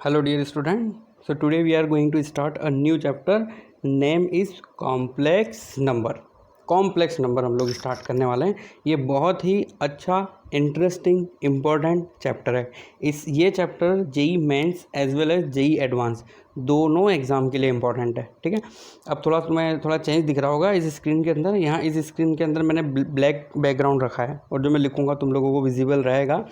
Hello dear student. So today we are going to start a new chapter. Name is complex number. Complex number हम लोग start करने वाले हैं. ये बहुत ही अच्छा इंटरेस्टिंग इम्पोर्टेंट चैप्टर है. ये chapter JEE mains as well as JEE advanced दोनों एग्ज़ाम के लिए इम्पोर्टेंट है. ठीक है. अब थोड़ा चेंज दिख रहा होगा इस स्क्रीन के अंदर. यहाँ इस स्क्रीन के अंदर मैंने ब्लैक बैकग्राउंड रखा है और जो मैं लिखूँगा तुम लोगों को विजिबल रहेगा.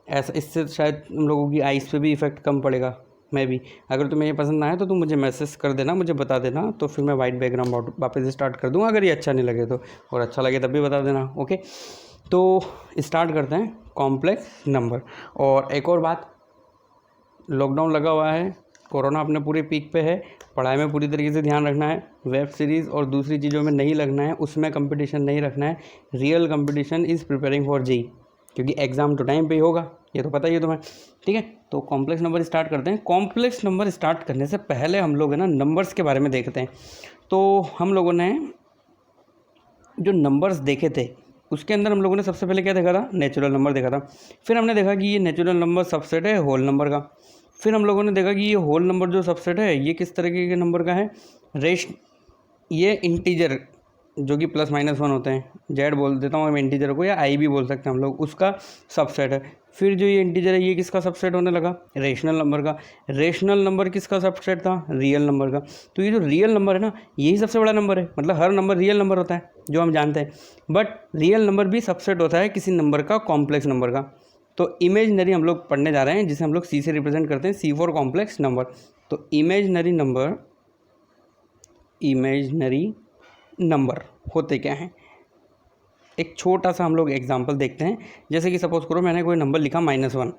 ऐसा इससे शायद तुम लोगों की आइज़ पे भी इफ़ेक्ट कम पड़ेगा. मैं भी अगर तुम्हें ये पसंद ना आए तो तुम मुझे मैसेज कर देना, मुझे बता देना, तो फिर मैं वाइट बैकग्राउंड वापस स्टार्ट कर दूँगा अगर ये अच्छा नहीं लगे तो. और अच्छा लगे तब भी बता देना. ओके, तो स्टार्ट करते हैं कॉम्प्लेक्स नंबर. और एक और बात, लॉकडाउन लगा हुआ है, कोरोना अपने पूरे पीक पे है, पढ़ाई में पूरी तरीके से ध्यान रखना है. वेब सीरीज़ और दूसरी चीज़ों में नहीं लगना है, उसमें कंपटीशन नहीं रखना है. Real competition is preparing for JEE, क्योंकि एग्ज़ाम तो टाइम पे ही होगा, ये तो पता ही है तुम्हें. ठीक है, तो कॉम्प्लेक्स नंबर स्टार्ट करते हैं. कॉम्प्लेक्स नंबर स्टार्ट करने से पहले हम लोग है ना नंबर्स के बारे में देखते हैं. तो हम लोगों ने जो नंबर्स देखे थे उसके अंदर हम लोगों ने सबसे पहले क्या देखा था? नेचुरल नंबर देखा था. फिर हमने देखा कि ये नेचुरल नंबर सबसेट है होल नंबर का. फिर हम लोगों ने देखा कि ये होल नंबर जो सबसेट है ये किस तरीके के नंबर का है? ये इंटीजर जो कि प्लस माइनस वन होते हैं, जेड बोल देता हूँ मैं इंटीजर को, या आई भी बोल सकते हैं हम लोग, उसका सबसेट है. फिर जो ये इंटीजर है ये किसका सबसेट होने लगा? रेशनल नंबर का. रेशनल नंबर किसका सबसेट था? रियल नंबर का. तो ये जो रियल नंबर है ना, यही सबसे बड़ा नंबर है. मतलब हर नंबर रियल नंबर होता है जो हम जानते हैं, बट रियल नंबर भी सबसेट होता है किसी नंबर का, कॉम्प्लेक्स नंबर का. तो इमेजनरी हम लोग पढ़ने जा रहे हैं, जिसे हम लोग सी से रिप्रेजेंट करते हैं, सी फॉर कॉम्प्लेक्स नंबर. तो इमेजनरी नंबर होते क्या हैं? एक छोटा सा हम लोग एग्जांपल देखते हैं. जैसे कि सपोज करो मैंने कोई नंबर लिखा -1,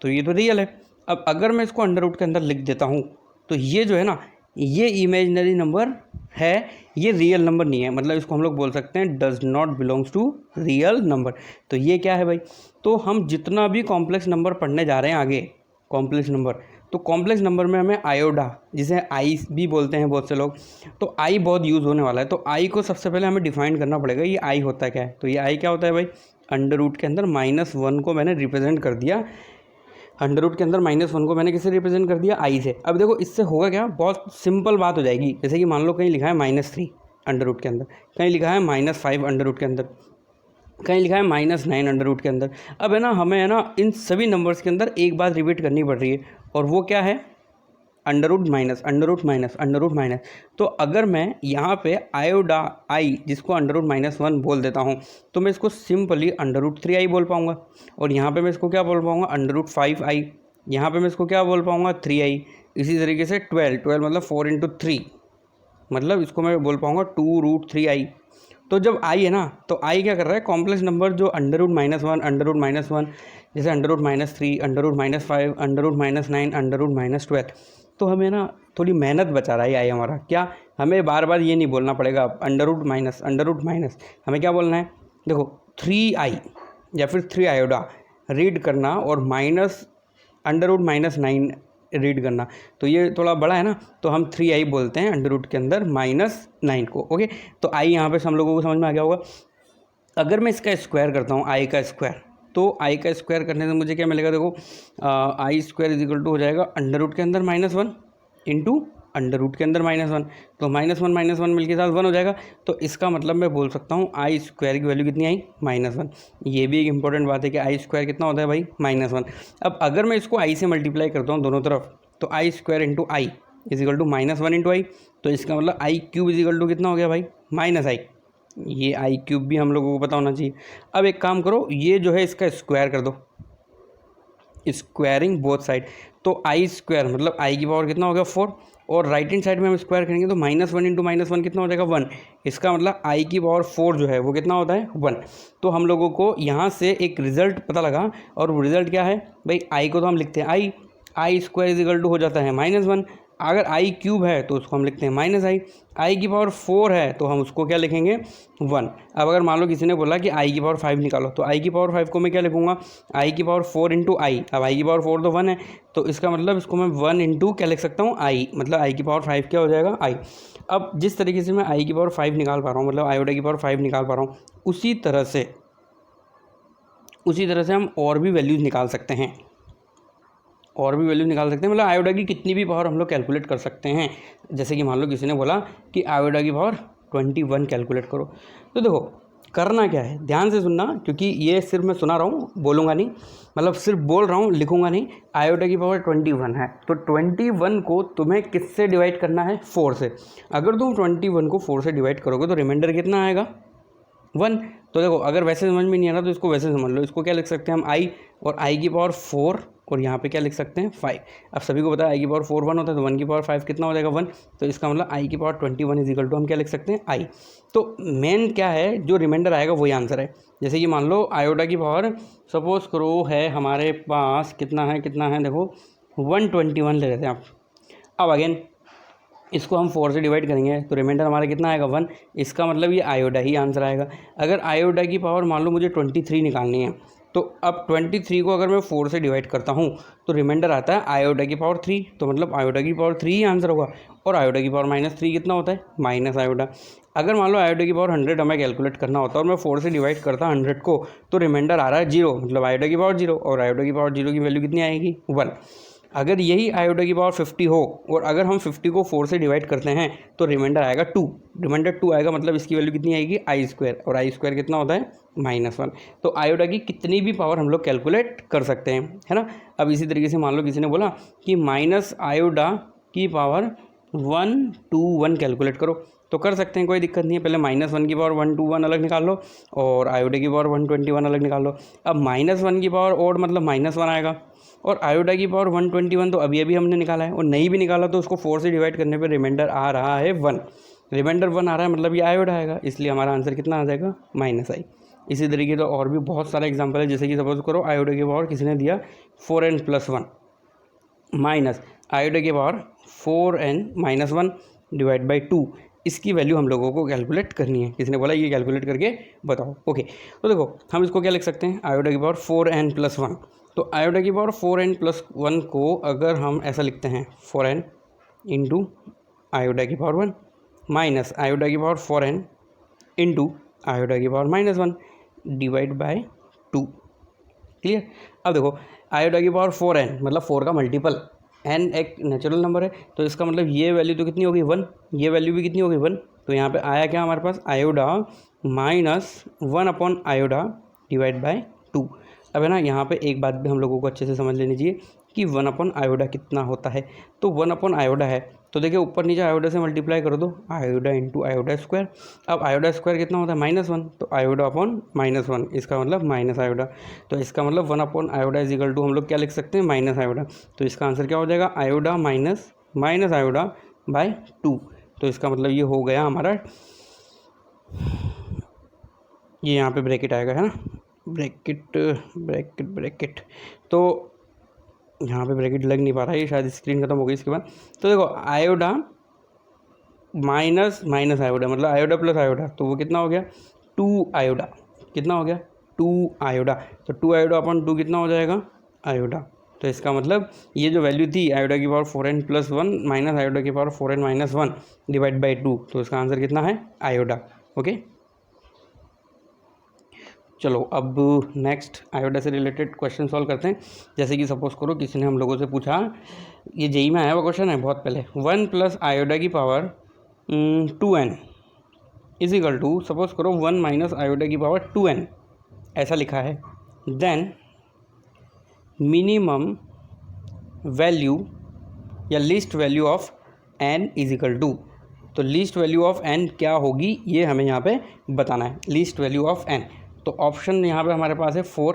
तो ये तो रियल है. अब अगर मैं इसको अंडर रूट के अंदर लिख देता हूँ तो ये जो है ना, ये इमेजनरी नंबर है, ये रियल नंबर नहीं है. मतलब इसको हम लोग बोल सकते हैं does not belongs to real number. तो ये क्या है भाई? तो हम जितना भी कॉम्प्लेक्स नंबर पढ़ने जा रहे हैं आगे, कॉम्प्लेक्स नंबर, तो कॉम्प्लेक्स नंबर में हमें आयोडा, जिसे आई भी बोलते हैं बहुत से लोग, तो आई बहुत यूज़ होने वाला है. तो आई को सबसे पहले हमें डिफाइन करना पड़ेगा. ये आई होता क्या है? तो ये आई क्या होता है भाई? अंडर रूट के अंदर -1 को मैंने रिप्रेजेंट कर दिया. अंडर रूट के अंदर -1 को मैंने किससे रिप्रेजेंट कर दिया? आई से. अब देखो इससे होगा क्या, बहुत सिंपल बात हो जाएगी. जैसे कि मान लो कहीं लिखा है -3 अंडर रूट के अंदर, कहीं लिखा है -5 अंडर रूट के अंदर, कहीं लिखा है -9 अंडर रूट के अंदर. अब है ना, हमें है ना इन सभी नंबर्स के अंदर एक बात रिपीट करनी पड़ रही है, और वो क्या है? Under root minus, under root minus, under root minus. तो अगर मैं यहाँ पे आयोडा आई, जिसको अंडर रूट -1 बोल देता हूँ, तो मैं इसको सिंपली अंडर रूट 3i बोल पाऊँगा. और यहाँ पे मैं इसको क्या बोल पाऊँगा? Under root 5i. यहाँ पे मैं इसको क्या बोल पाऊँगा? 3i. इसी तरीके से 12 मतलब 4 × 3, मतलब इसको मैं बोल पाऊँगा 2√3i. तो जब आई है ना, तो आई क्या कर रहा है? कॉम्प्लेक्स नंबर जो अंडर रूट -1, अंडर रूट -1, जैसे under root -3, under root -5, under root -9, under root -12, तो हमें ना थोड़ी मेहनत बचा रहा है आई हमारा. क्या? हमें बार बार ये नहीं बोलना पड़ेगा under root minus, under root minus. हमें क्या बोलना है? देखो 3i या फिर 3 आयोडा रीड करना, और माइनस अंडर रूट -9 रीड करना. तो ये थोड़ा बड़ा है ना, तो हम 3i बोलते हैं अंडर रूट के अंदर -9 को. ओके, तो आई यहाँ पे हम लोगों को समझ में आ गया होगा. अगर मैं इसका स्क्वायर करता हूँ, आई का स्क्वायर, तो आई का स्क्वायर करने से मुझे क्या मिलेगा? देखो आई स्क्वायर इज इक्वल टू हो जाएगा अंडर रूट के अंदर -1 इंटू अंडर रूट के अंदर -1. तो -1 मिल के साथ 1 हो जाएगा. तो इसका मतलब मैं बोल सकता हूँ आई स्क्वायर की वैल्यू कितनी आई? -1. ये भी एक इंपॉर्टेंट बात है कि आई स्क्वायर कितना होता है भाई? -1. अब अगर मैं इसको आई से मल्टीप्लाई करता हूँ दोनों तरफ, तो I square into I is equal to -1 into I. तो इसका मतलब I cube is equal to कितना हो गया भाई? -i. ये आई क्यूब भी हम लोगों को पता होना चाहिए. अब एक काम करो, ये जो है इसका स्क्वायर कर दो, स्क्वायरिंग बोथ साइड. तो आई स्क्वायर मतलब आई की पावर कितना हो गया? 4. और राइट हैंड साइड में हम स्क्वायर करेंगे तो -1 इंटू -1 कितना हो जाएगा? 1. इसका मतलब आई की पावर 4 जो है वो कितना होता है? 1. तो हम लोगों को यहाँ से एक रिजल्ट पता लगा, और वो रिजल्ट क्या है भाई? आई को तो हम लिखते हैं आई स्क्वायर इज इक्वल टू हो जाता है -1. अगर आई क्यूब है तो उसको हम लिखते हैं -i. आई की पावर 4 है तो हम उसको क्या लिखेंगे? 1. अब अगर मान लो किसी ने बोला कि आई की पावर 5 निकालो, तो आई की पावर 5 को मैं क्या लिखूंगा? आई की पावर 4 इंटू आई. अब आई की पावर 4 तो 1 है, तो इसका मतलब इसको मैं 1 इंटू क्या लिख सकता हूँ? आई. मतलब आई की पावर 5 क्या हो जाएगा? आई. अब जिस तरीके से मैं आई की पावर 5 निकाल पा रहा हूँ, मतलब आयोडा की पावर 5 निकाल पा रहा हूँ, उसी तरह से हम और भी वैल्यूज़ निकाल सकते हैं. और भी वैल्यू निकाल सकते हैं, मतलब आयोडा की कितनी भी पावर हम लोग कैलकुलेट कर सकते हैं। जैसे कि मान लो किसी ने बोला कि आयोडा की पावर 21 कैलकुलेट करो, तो देखो करना क्या है, ध्यान से सुनना, क्योंकि ये सिर्फ मैं सुना रहा हूँ, बोलूँगा नहीं, मतलब सिर्फ बोल रहा हूँ, लिखूँगा नहीं। आयोडा की पावर 21 है, तो 21 को तुम्हें किससे डिवाइड करना है, 4 से। अगर तुम 21 को 4 से डिवाइड करोगे तो रिमाइंडर कितना आएगा, 1। तो देखो अगर वैसे समझ में नहीं आ रहा तो इसको वैसे समझ लो, इसको क्या लिख सकते हैं हम, आई, और आई की पावर 4, और यहाँ पे क्या लिख सकते हैं 5। अब सभी को पता है आई की पावर 4 1 होता है, तो 1 की पावर 5 कितना हो जाएगा 1। तो इसका मतलब आई की पावर 21 इज इक्वल टू हम क्या लिख सकते हैं, आई। तो मेन क्या है, जो रिमाइंडर आएगा वही आंसर है। जैसे कि मान लो आयोडा की पावर सपोज करो है हमारे पास कितना है देखो 121 ले लेते हैं आप। अब अगेन इसको हम 4 से डिवाइड करेंगे तो रिमाइंडर हमारा कितना आएगा 1। इसका मतलब ये आयोडा ही आंसर आएगा। अगर आयोडा की पावर मान लो मुझे 23 निकालनी है, तो अब 23 को अगर मैं 4 से डिवाइड करता हूँ तो रिमाइंडर आता है आयोडा की पावर 3, तो मतलब आयोडा की पावर 3 ही आंसर होगा। और आयोडा की पावर -3 कितना होता है, माइनस आयोडा। अगर मान लो आयोडा की पावर 100 हमें कैलकुलेट करना होता है और मैं 4 से डिवाइड करता 100 को, तो रिमाइंडर आ रहा है 0, मतलब आयोडा की पावर 0, और आयोडा की पावर 0 की वैल्यू कितनी आएगी, 1। अगर यही आयोडा की पावर 50 हो और अगर हम 50 को 4 से डिवाइड करते हैं तो रिमाइंडर आएगा 2, रिमाइंडर 2 आएगा, मतलब इसकी वैल्यू कितनी आएगी, आई स्क्वायर, और आई स्क्वायर कितना होता है, -1। तो आयोडा की कितनी भी पावर हम लोग कैलकुलेट कर सकते हैं, है ना। अब इसी तरीके से मान लो किसी ने बोला कि माइनस आयोडा की पावर 121 कैलकुलेट करो, तो कर सकते हैं, कोई दिक्कत नहीं है। पहले -1 की पावर 121 अलग निकाल लो और आयोडा की पावर 121 अलग निकाल लो। अब -1 की पावर और मतलब -1 आएगा, और आयोडा की पावर 121 तो अभी अभी हमने निकाला है, और नहीं भी निकाला तो उसको 4 से डिवाइड करने पे रिमाइंडर आ रहा है 1। रिमाइंडर 1 आ रहा है मतलब ये आयोडा आएगा, इसलिए हमारा आंसर कितना आ जाएगा, -i। इसी तरीके से और भी बहुत सारे एग्जांपल है, जैसे कि सपोज करो आयोडा की पावर किसी ने दिया 4n+1 माइनस आयोडा की पावर 4n-1 डिवाइड बाई 2। इसकी वैल्यू हम लोगों को कैलकुलेट करनी है। किसी ने बोला ये कैलकुलेट करके बताओ, ओके। तो देखो हम इसको क्या लिख सकते हैं, आयोडा की पावर 4n+1। तो आयोडा की पावर 4n+1 को अगर हम ऐसा लिखते हैं 4n इंटू आयोडा की पावर 1 माइनस आयोडा की पावर 4n इंटू आयोडा की पावर -1 डिवाइड बाय 2, क्लियर। अब देखो आयोडा की पावर 4n मतलब 4 का मल्टीपल, n एक नेचुरल नंबर है, तो इसका मतलब ये वैल्यू तो कितनी होगी 1, ये वैल्यू भी कितनी होगी 1। तो यहाँ पे आया क्या हमारे पास, आयोडा -1 अपॉन आयोडा डिवाइड बाय 2। अब है ना, यहाँ पे एक बात भी हम लोगों को अच्छे से समझ लेनी चाहिए कि 1 अपॉन आयोडा कितना होता है। तो 1 अपॉन आयोडा है, तो देखिए ऊपर नीचे आयोडा से मल्टीप्लाई कर दो, आयोडा इंटू आयोडा स्क्वायर। अब आयोडा स्क्वायर कितना होता है, -1, तो आयोडा अपॉन -1, इसका मतलब माइनस आयोडा। तो इसका मतलब 1 अपॉन आयोडा इज इक्वल टू हम लोग क्या लिख सकते हैं, माइनस आयोडा। तो इसका आंसर क्या हो जाएगा, आयोडा माइनस आयोडा बाय 2। तो इसका मतलब ये हो गया हमारा, ये यहाँ पे ब्रैकेट आएगा, है ना, ब्रैकेट। तो यहाँ पे ब्रैकेट लग नहीं पा रहा है, ये शायद स्क्रीन खत्म हो गई इसके बाद। तो देखो आयोडा माइनस आयोडा मतलब आयोडा प्लस आयोडा, तो वो कितना हो गया 2 आयोडा, कितना हो गया 2 आयोडा। तो 2 आयोडा अपॉन 2 कितना हो जाएगा, आयोडा। तो इसका मतलब ये जो वैल्यू थी आयोडा की पावर 4n+1 माइनस आयोडा की पावर 4n-1 डिवाइड बाई 2, तो इसका आंसर कितना है, आयोडा, ओके। चलो अब नेक्स्ट आयोडा से रिलेटेड क्वेश्चन सॉल्व करते हैं। जैसे कि सपोज करो किसी ने हम लोगों से पूछा, ये जेई में आया हुआ क्वेश्चन है बहुत पहले, 1 प्लस आयोडा की power 2n is equal to, suppose करो 1 माइनस आयोडा की पावर 2n, ऐसा लिखा है। देन मिनिमम वैल्यू या least value of n is equal to, तो लीस्ट वैल्यू ऑफ n क्या होगी ये हमें यहाँ पे बताना है, लीस्ट वैल्यू ऑफ n। तो ऑप्शन यहाँ पे हमारे पास है 4,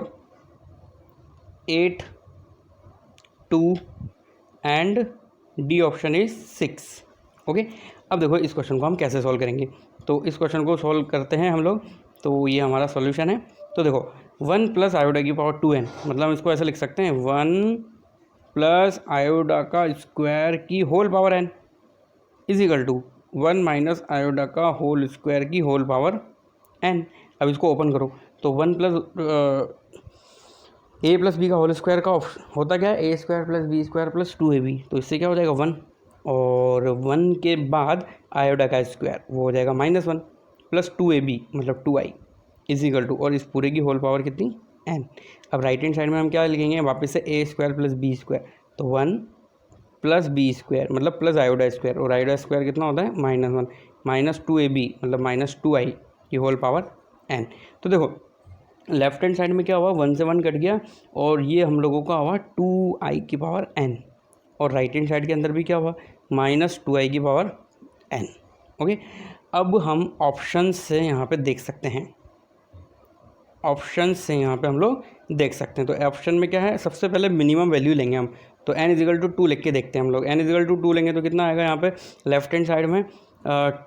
8, 2 and D option is 6, okay. अब देखो इस क्वेश्चन को हम कैसे सॉल्व करेंगे, तो इस क्वेश्चन को सॉल्व करते हैं हम लोग। तो ये हमारा सॉल्यूशन है। तो देखो 1 प्लस आयोडा की पावर 2n, मतलब हम इसको ऐसे लिख सकते हैं 1 प्लस आयोडा का स्क्वायर की whole power n is equal to 1 minus iota का होल स्क्वायर की होल पावर n। अब इसको ओपन करो, तो 1 प्लस a प्लस बी का होल स्क्वायर का होता क्या है, a square plus B square plus 2ab, तो इससे क्या हो जाएगा 1, और 1 के बाद आयोडा का स्क्वायर वो हो जाएगा -1 प्लस 2ab मतलब 2i इज इक्वल टू, और इस पूरे की होल पावर कितनी n। अब राइट हैंड साइड में हम क्या लिखेंगे वापस से a square plus B square तो 1 प्लस बी स्क्वायर मतलब प्लस आयोडा स्क्वायर, और आयोडा स्क्वायर कितना होता है -1 माइनस 2ab मतलब -2i की होल पावर n। तो देखो लेफ्ट हैंड साइड में क्या हुआ, 1 से 1 कट गया और ये हम लोगों का हुआ 2i की पावर n, और राइट हैंड साइड के अंदर भी क्या हुआ -2i की पावर n। ओके, अब हम ऑप्शन से यहाँ पे देख सकते हैं, ऑप्शन से यहाँ पे हम लोग देख सकते हैं। तो ऑप्शन में क्या है, सबसे पहले मिनिमम वैल्यू लेंगे हम, तो n इजिकल टू 2 लिख के देखते हैं हम लोग। n इजिकल टू 2 लेंगे तो कितना आएगा यहाँ पे लेफ्ट हैंड साइड में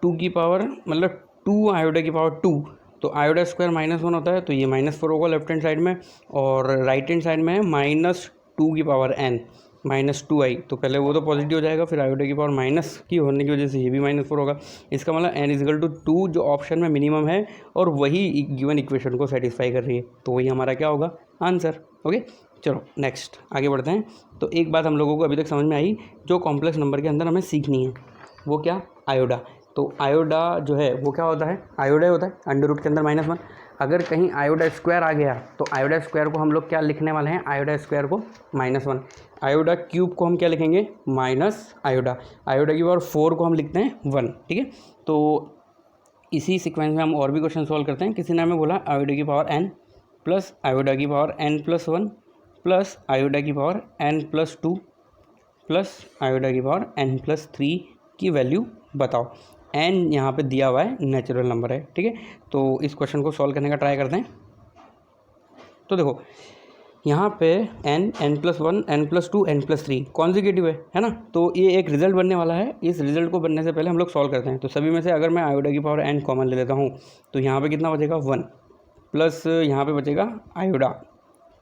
2 की पावर मतलब 2 आयोडा की पावर 2, तो आयोडा स्क्वायर -1 होता है तो ये -4 होगा लेफ्ट हैंड साइड में, और राइट हैंड साइड में है -2 की पावर n -2i, तो पहले वो तो पॉजिटिव हो जाएगा, फिर आयोडा की पावर माइनस की होने की वजह से ये भी -4 होगा। इसका मतलब n इजिकल टू 2 जो ऑप्शन में मिनिमम है और वही गिवन इक्वेशन को सेटिस्फाई कर रही है, तो वही हमारा क्या होगा आंसर। ओके, चलो नेक्स्ट आगे बढ़ते हैं। तो एक बात हम लोगों को अभी तक समझ में आई, जो कॉम्प्लेक्स नंबर के अंदर हमें सीखनी है वो क्या, आयोडा। तो आयोडा जो है वो क्या होता है, आयोडा होता है अंडर रूट के अंदर -1। अगर कहीं आयोडा स्क्वायर आ गया तो आयोडा स्क्वायर को हम लोग क्या लिखने वाले हैं, आयोडा स्क्वायर को -1, आयोडा क्यूब को हम क्या लिखेंगे माइनस आयोडा, आयोडा की पावर 4 को हम लिखते हैं 1। ठीक है, तो इसी सीक्वेंस में हम और भी क्वेश्चन सॉल्व करते हैं। किसी ने हमें बोला आयोडा की पावर n प्लस आयोडा की पावर n+1 प्लस आयोडा की पावर n+2 प्लस आयोडा की पावर n+3 की वैल्यू बताओ। n यहाँ पे दिया हुआ है, नेचुरल नंबर है। ठीक है, तो इस क्वेश्चन को सॉल्व करने का ट्राई करते हैं। तो देखो यहाँ पे n+1 n+2 n+3 कॉन्जिक्यूटिव है ना, तो ये एक रिजल्ट बनने वाला है। इस रिजल्ट को बनने से पहले हम लोग सॉल्व करते हैं। तो सभी में से अगर मैं आयोडा की पावर n कॉमन ले लेता हूँ तो यहाँ पे कितना बचेगा 1, प्लस यहाँ पे बचेगा आयोडा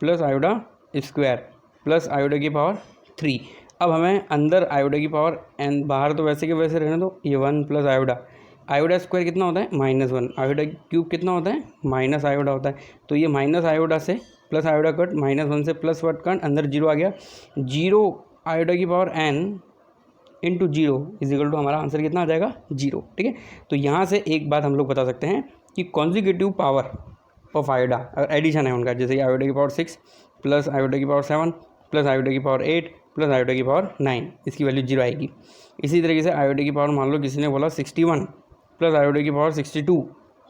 plus iota square plus iota की पावर 3। अब हमें अंदर आयोडा की पावर n, बाहर तो वैसे के वैसे रहने दो, ये 1 प्लस आयोडा, आयोडा स्क्वायर कितना होता है -1, आयोडा क्यूब कितना होता है माइनस आयोडा होता है, तो ये माइनस आयोडा से प्लस आयोडा कट, -1 से प्लस वर्ड कट, अंदर 0 आ गया, 0 आयोडा की power n into 0 equal to हमारा आंसर कितना आ जाएगा 0। ठीक है, तो यहाँ से एक बात हम लोग बता सकते हैं कि कॉन्जिक्यूटिव पावर ऑफ आयोडा, अगर एडिशन है उनका, जैसे कि आयोडा की पावर 6 प्लस आयोडा की पावर 7 प्लस आयोडा की पावर 8 प्लस आयोडा की पावर 9, इसकी वैल्यू 0 आएगी। इसी तरीके से आयोडा की पावर मान लो किसी ने बोला 61 प्लस आयोडा की पावर 62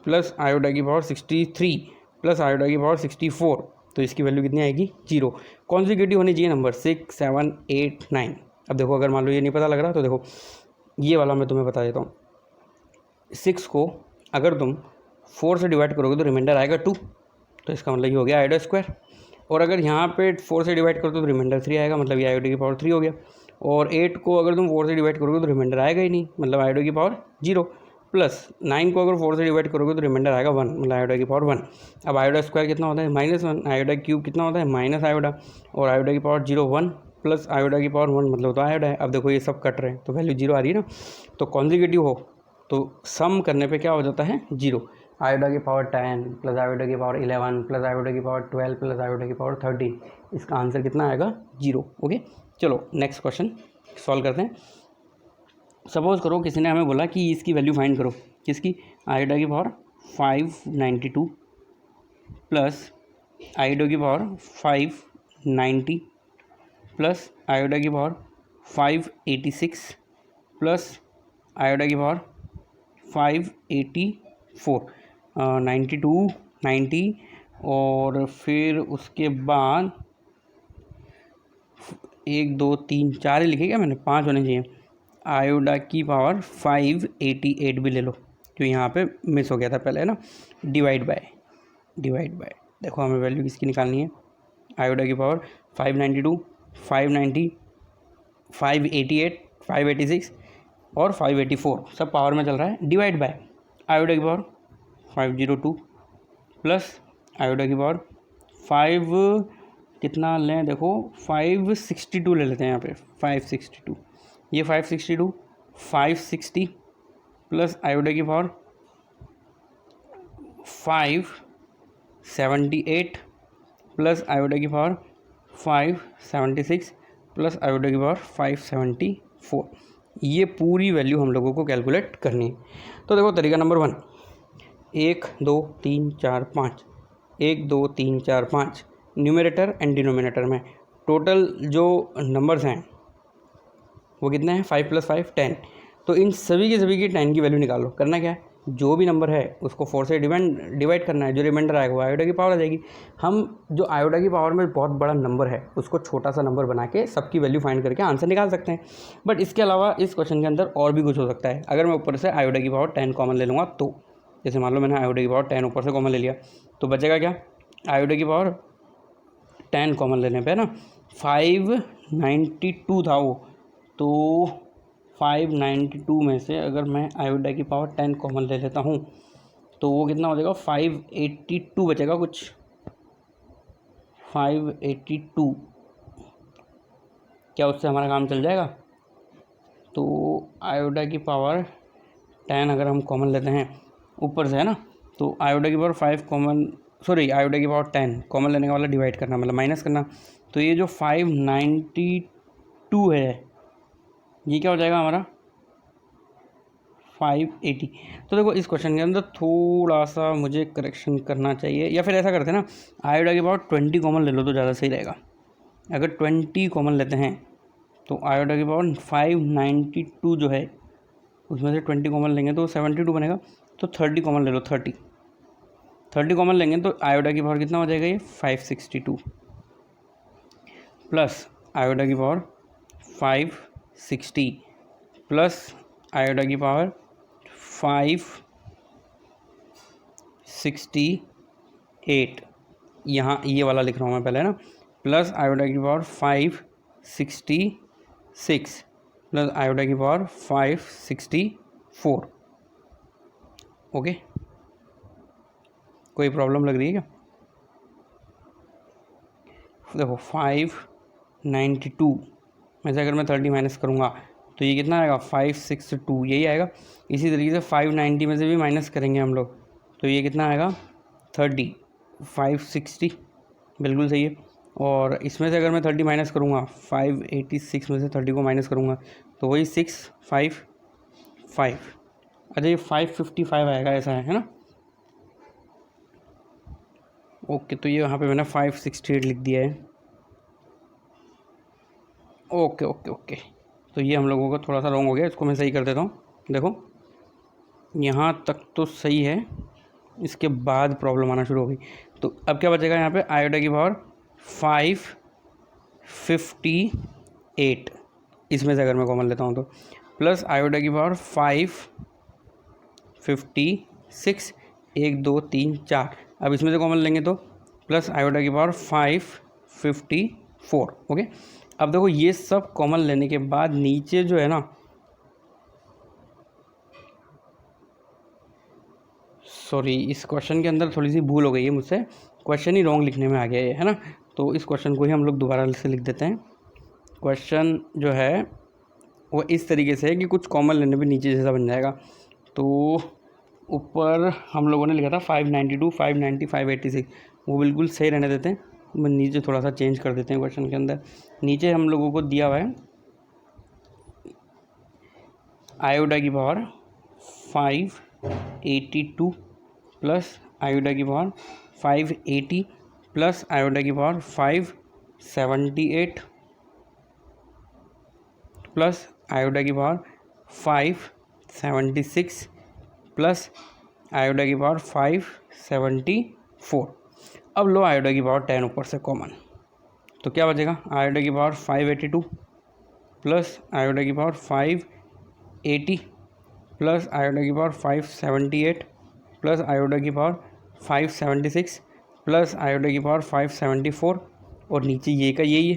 प्लस आयोडा की पावर 63 प्लस आयोडा की पावर 64, तो इसकी वैल्यू कितनी आएगी 0। कॉन्जिक्यूटिव होनी चाहिए नंबर 6 7 8 9। अब देखो अगर मान लो ये नहीं पता लग रहा तो देखो ये वाला मैं तुम्हें बता देता हूँ। 6 को अगर तुम 4 से डिवाइड करोगे तो रिमाइंडर आएगा 2, तो इसका मतलब ये हो गया आयोडा स्क्वायर। और अगर यहाँ पे 4 से डिवाइड करो तो रिमाइंडर 3 आएगा, मतलब ये आयोडा की पावर 3 हो गया। और 8 को अगर तुम 4 से डिवाइड करोगे तो रिमाइंडर आएगा ही नहीं, मतलब आयोडा की पावर 0। प्लस 9 को अगर 4 से डिवाइड करोगे तो रिमाइंडर आएगा 1, मतलब आयोडा की पावर 1। अब आयोडा स्क्वायर कितना होता है -1, आयोडा क्यूब कितना होता है माइनस आयोडा, और आयोडा की पावर 0 1 प्लस आयोडा की पावर 1 मतलब तो आयोडा है। अब देखो ये सब कट रहे हैं तो वैल्यू 0 आ रही है ना, तो कॉन्जिक्यूटिव हो तो सम करने पे क्या हो जाता है 0। आयोडा की पावर 10 प्लस आयोडा की पावर 11 प्लस आयोडा की पावर 12 प्लस आयोडा की पावर 13, इसका आंसर कितना आएगा 0। ओके, चलो नेक्स्ट क्वेश्चन सॉल्व करते हैं। सपोज करो किसी ने हमें बोला कि इसकी वैल्यू फाइंड करो, किसकी, आयोडा की पावर 592 प्लस आयोडा की पावर 590 प्लस आयोडा की पावर 586 प्लस आयोडा की पावर 584, 92 90 और फिर उसके बाद 1 2 3 4 ही लिखे क्या मैंने, 5 होने चाहिए। आयोडा की पावर 588 भी ले लो, जो यहाँ पे मिस हो गया था पहले है ना, डिवाइड बाय देखो हमें वैल्यू किसकी निकालनी है, आयोडा की पावर 592 590 588 586 और 584 सब पावर में चल रहा है, डिवाइड बाय आयोडा की पावर 502 प्लस आयोडा की पावर 5 कितना लें, देखो 562 ले लेते हैं यहाँ पे, 562 ये 562 560 प्लस आयोडा की पावर 578 प्लस आयोडा की पावर 576 प्लस आयोडा की पावर 574, ये पूरी वैल्यू हम लोगों को कैलकुलेट करनी है। तो देखो तरीका नंबर 1, 1 2 3 4 5 1 2 3 4 5 न्यूमरेटर एंड डिनोमिनेटर में टोटल जो नंबर्स हैं वो कितने हैं, 5 + 5 10। तो इन सभी के सभी की 10 की वैल्यू निकाल लो। करना क्या है, जो भी नंबर है उसको 4 से डिवाइड करना है, जो रिमाइंडर आएगा वो आयोडा की पावर आ जाएगी। हम जो आयोडा की पावर में बहुत बड़ा नंबर है उसको छोटा सा नंबर बना के सबकी वैल्यू फाइंड करके आंसर निकाल सकते हैं। बट इसके अलावा इस क्वेश्चन के अंदर और भी कुछ हो सकता है। अगर मैं ऊपर से आयोडा की पावर 10 कॉमन ले लूँगा तो, जैसे मान लो मैंने आयोडा की पावर 10 ऊपर से कॉमन ले लिया, तो बचेगा क्या, आयोडा की पावर 10 कॉमन लेने पे ना 592 था वो, तो 592 में से अगर मैं आयोडा की पावर 10 कॉमन ले लेता हूँ तो वो कितना हो जाएगा, 582 बचेगा कुछ, 582। क्या उससे हमारा काम चल जाएगा। तो आयोडा की पावर 10 अगर हम कॉमन लेते हैं ऊपर से है ना, तो आयोडा की पावर 5 कॉमन, सॉरी आयोडा की पावर 10 कॉमन लेने का वाला डिवाइड करना मतलब माइनस करना। तो ये जो 592 है ये क्या हो जाएगा हमारा 580। तो देखो इस क्वेश्चन के अंदर थोड़ा सा मुझे करेक्शन करना चाहिए, या फिर ऐसा करते हैं ना, आयोडा की पावर 20 कॉमन ले लो तो ज़्यादा सही रहेगा। अगर 20 कॉमन लेते हैं तो आयोडा की पावर 592 जो है उसमें से 20 कॉमन लेंगे तो 72 बनेगा। तो 30 कॉमन ले लो, 30 कॉमन लेंगे तो आयोडा की पावर कितना हो जाएगा, ये 562 प्लस आयोडा की पावर 560 प्लस आयोडा की पावर 568, यहाँ ये वाला लिख रहा हूँ मैं पहले ना, प्लस आयोडा की पावर 566 प्लस आयोडा की पावर 564। ओके, कोई प्रॉब्लम लग रही है क्या। देखो 592 में से अगर मैं 30 माइनस करूँगा तो ये कितना आएगा, 562 यही आएगा। इसी तरीके से 590 में से भी माइनस करेंगे हम लोग तो ये कितना आएगा 30, 560 बिल्कुल सही है। और इसमें से अगर मैं 30 माइनस करूँगा 586 में से 30 को माइनस करूँगा तो वही 655। अच्छा ये 555 आएगा, ऐसा है ना। ओके, तो ये यहाँ पे मैंने 568 लिख दिया है। ओके ओके ओके, तो ये हम लोगों का थोड़ा सा रॉन्ग हो गया, इसको मैं सही कर देता हूँ। देखो यहाँ तक तो सही है, इसके बाद प्रॉब्लम आना शुरू हो गई। तो अब क्या बचेगा यहाँ पे, आयोडा की पावर 558 इसमें से अगर मैं कॉमन लेता हूँ तो, प्लस आयोडा की पावर 556, 1 2 3 4, अब इसमें से कॉमन लेंगे तो प्लस आयोडा की पावर 554। ओके, अब देखो ये सब कॉमन लेने के बाद नीचे जो है ना, सॉरी इस क्वेश्चन के अंदर थोड़ी सी भूल हो गई है मुझसे, क्वेश्चन ही रॉन्ग लिखने में आ गया है ना। तो इस क्वेश्चन को ही हम लोग दोबारा से लिख देते हैं। क्वेश्चन जो है वो इस तरीके से है कि कुछ कॉमन लेने पे नीचे जैसा बन जाएगा। तो ऊपर हम लोगों ने लिखा था 592, 590, 586, वो बिल्कुल सही रहने देते हैं। नीचे थोड़ा सा चेंज कर देते हैं क्वेश्चन के अंदर। नीचे हम लोगों को दिया हुआ है आयोडा की पावर 582 प्लस आयोडा की पावर 580 प्लस आयोडा की पावर 578 प्लस आयोडा की पावर 576 प्लस आयोडा की पावर 574। अब लो आयोडा की पावर 10 ऊपर से कॉमन, तो क्या बचेगा, आयोडा की पावर 582 प्लस आयोडा की पावर 580 प्लस आयोडा की पावर 578 प्लस आयोडा की पावर 576 प्लस आयोडा की पावर 574, और नीचे ये का यही है,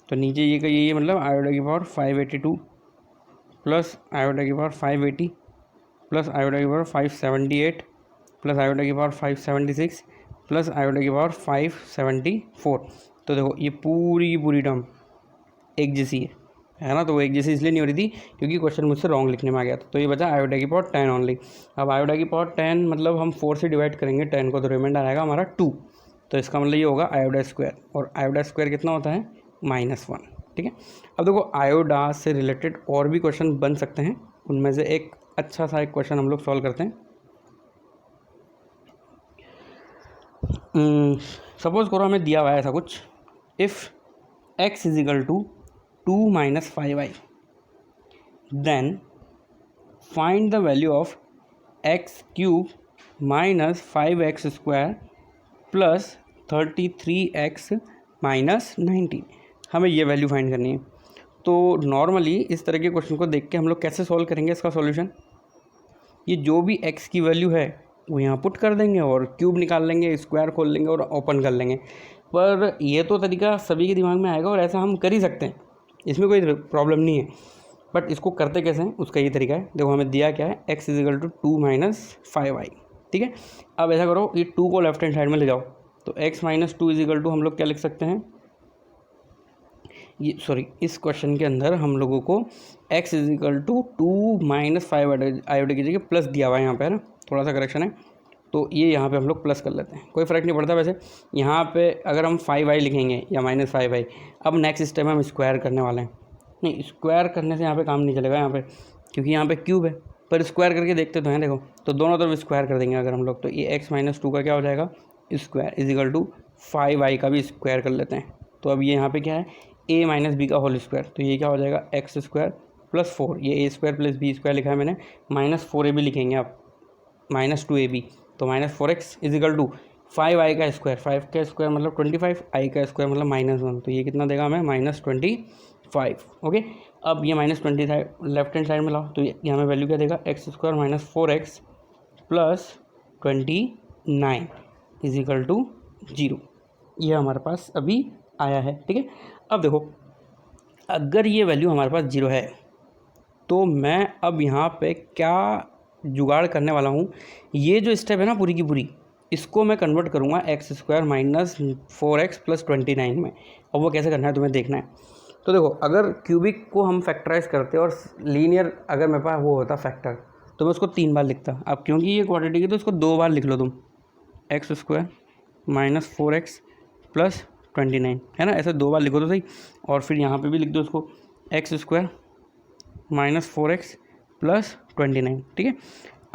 तो नीचे ये का यही है, मतलब आयोडा की पावर 582 प्लस आयोडा की पावर 580 प्लस आयोडा की पावर 578 प्लस आयोडा की पावर 576 प्लस आयोडा की पावर 574। तो देखो ये पूरी की पूरी टर्म एक जैसी है ना। तो वो एक जैसी इसलिए नहीं हो रही थी क्योंकि क्वेश्चन मुझसे रॉन्ग लिखने में आ गया था। तो ये बचा आयोडा की पावर 10 ओनली। अब आयोडा की पावर 10 मतलब हम 4 से डिवाइड करेंगे 10 को, तो रिमाइंडर आएगा हमारा 2। तो इसका मतलब ये होगा आयोडा स्क्वायर, और आयोडा स्क्वायर कितना होता है, -1। ठीक है, अब देखो आयोडा से रिलेटेड और भी क्वेश्चन बन सकते हैं, उनमें से एक अच्छा सा एक क्वेश्चन हम लोग सॉल्व करते हैं। सपोज़ करो हमें दिया हुआ है ऐसा कुछ if x is equal to 2 minus 5y then find the value of x cube minus 5x square plus 33x minus 19। हमें ये वैल्यू फाइंड करनी है। तो नॉर्मली इस तरह के क्वेश्चन को देख के हम लोग कैसे सॉल्व करेंगे इसका सॉल्यूशन, ये जो भी x की वैल्यू है वो यहाँ पुट कर देंगे और क्यूब निकाल लेंगे, स्क्वायर खोल लेंगे और ओपन कर लेंगे। पर ये तो तरीका सभी के दिमाग में आएगा और ऐसा हम कर ही सकते हैं, इसमें कोई प्रॉब्लम नहीं है। बट इसको करते कैसे हैं उसका ये तरीका है। देखो हमें दिया क्या है, x is equal to 2 minus 5y, ठीक है। अब ऐसा करो, ये 2 को लेफ्ट हैंड साइड में ले जाओ, तो x minus 2 is equal to हम लोग क्या लिख सकते हैं, ये सॉरी इस क्वेश्चन के अंदर हम लोगों को x is equal to 2 minus 5 iota की जगह प्लस दिया हुआ है यहाँ पे, है ना, थोड़ा सा करेक्शन है, तो ये यहाँ पे हम लोग प्लस कर लेते हैं, कोई फ़र्क नहीं पड़ता। वैसे यहाँ पे अगर हम 5y लिखेंगे या माइनस 5y, अब नेक्स्ट स्टेप में हम स्क्वायर करने वाले हैं। नहीं, स्क्वायर करने से यहाँ पे काम नहीं चलेगा यहाँ पे, क्योंकि यहाँ पे क्यूब है, पर स्क्वायर करके देखते तो हैं, देखो तो दोनों तरफ स्क्वायर कर देंगे अगर हम लोग, तो ये x माइनस 2 का क्या हो जाएगा square is equal to 5y का भी स्क्वायर कर लेते हैं। तो अब ये यहाँ पे क्या है, a माइनस बी का होल स्क्वायर, तो ये क्या हो जाएगा एक्स स्क्वायर प्लस 4, ये a square plus B square लिखा है मैंने, माइनस 4ab लिखेंगे आप, माइनस 2ab, तो minus 4x is equal to 5y का स्क्वायर, 5 का स्क्वायर मतलब 25, i का स्क्वायर मतलब -1, तो ये कितना देगा हमें -25। ओके, अब ये -20 लेफ्ट हैंड साइड में लाओ, तो ये हमें वैल्यू क्या देगा, x square minus 4x plus 29 is equal to 0। ये हमारे पास अभी आया है, ठीक है। अब देखो, अगर ये वैल्यू हमारे पास 0 है तो मैं अब यहाँ पे क्या जुगाड़ करने वाला हूँ, ये जो स्टेप है ना पूरी की पूरी, इसको मैं कन्वर्ट करूँगा x square minus 4x plus 29 में। अब वो कैसे करना है तुम्हें देखना है। तो देखो, अगर क्यूबिक को हम फैक्टराइज करते और लीनियर अगर मेरे पास वो होता फैक्टर, तो मैं उसको 3 बार लिखता। अब क्योंकि ये क्वाड्रेटिक है तो इसको 2 बार लिख लो तुम, x square minus 4x plus 29, है ना, ऐसे 2 बार लिखो तो सही। और फिर यहाँ पे भी लिख दो उसको, x square minus 4x plus 29, ठीक है।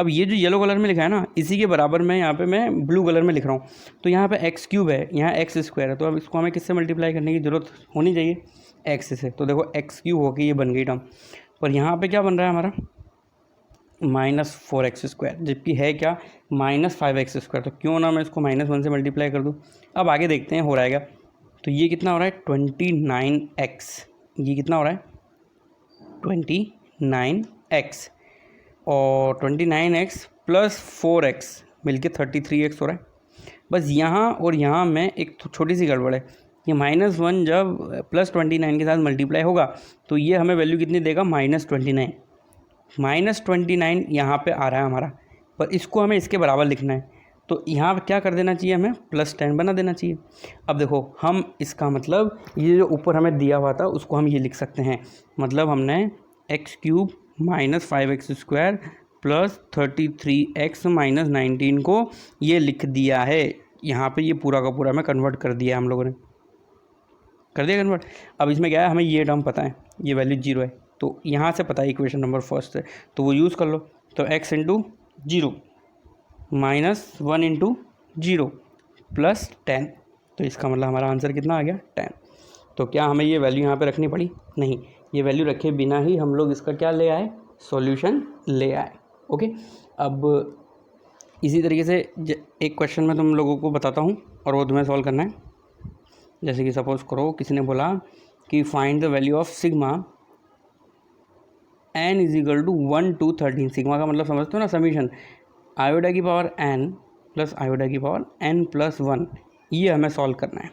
अब ये जो येलो कलर में लिखा है ना, इसी के बराबर में यहाँ पे मैं ब्लू कलर में लिख रहा हूँ। तो यहाँ पे एक्स क्यूब है, यहाँ एक्स स्क्वायर है, तो अब इसको हमें किससे मल्टीप्लाई करने की ज़रूरत होनी चाहिए, एक्स से। तो देखो एक्स क्यूब होकर ये बन गई टर्म, पर यहाँ पे क्या बन रहा है हमारा माइनस 4x स्क्वायर, जबकि है क्या माइनस 5x स्क्वायर। तो क्यों ना मैं इसको -1 से मल्टीप्लाई कर दूँ। अब आगे देखते हैं हो रहा है क्या। तो ये कितना हो रहा है 29x, ये कितना हो रहा है 29x, और 29x प्लस 4x मिलके 33x हो रहा है। बस यहाँ और यहाँ में एक छोटी सी गड़बड़ है, ये -1 जब प्लस 29 के साथ मल्टीप्लाई होगा तो ये हमें वैल्यू कितनी देगा -29। -29 यहाँ पे आ रहा है हमारा, पर इसको हमें इसके बराबर लिखना है, तो यहाँ क्या कर देना चाहिए, हमें +10 बना देना चाहिए। अब देखो, हम इसका मतलब ये जो ऊपर हमें दिया हुआ था उसको हम ये लिख सकते हैं, मतलब हमने x cube minus 5x square plus 33x minus 19 को ये लिख दिया है यहाँ पे। ये पूरा का पूरा में कन्वर्ट कर दिया हम लोगों ने, कर दिया कन्वर्ट। अब इसमें क्या है, हमें ये टर्म पता है, ये वैल्यू 0 है, तो यहाँ से पता है इक्वेशन नंबर फर्स्ट है, तो वो यूज़ कर लो। तो x into 0 minus 1 into 0 plus 10, तो इसका मतलब हमारा आंसर कितना आ गया 10। तो क्या हमें ये वैल्यू यहाँ पे रखनी पड़ी, नहीं, ये वैल्यू रखे बिना ही हम लोग इसका क्या ले आए, सॉल्यूशन ले आए। ओके, अब इसी तरीके से एक क्वेश्चन मैं तुम लोगों को बताता हूँ और वो तुम्हें सॉल्व करना है। जैसे कि सपोज करो किसी ने बोला कि find the value of sigma n is equal to 1 to 13। Sigma का मतलब समझते हो ना, समीशन, आयोडा की पावर n प्लस आयोडा की पावर n प्लस 1, ये हमें सॉल्व करना है।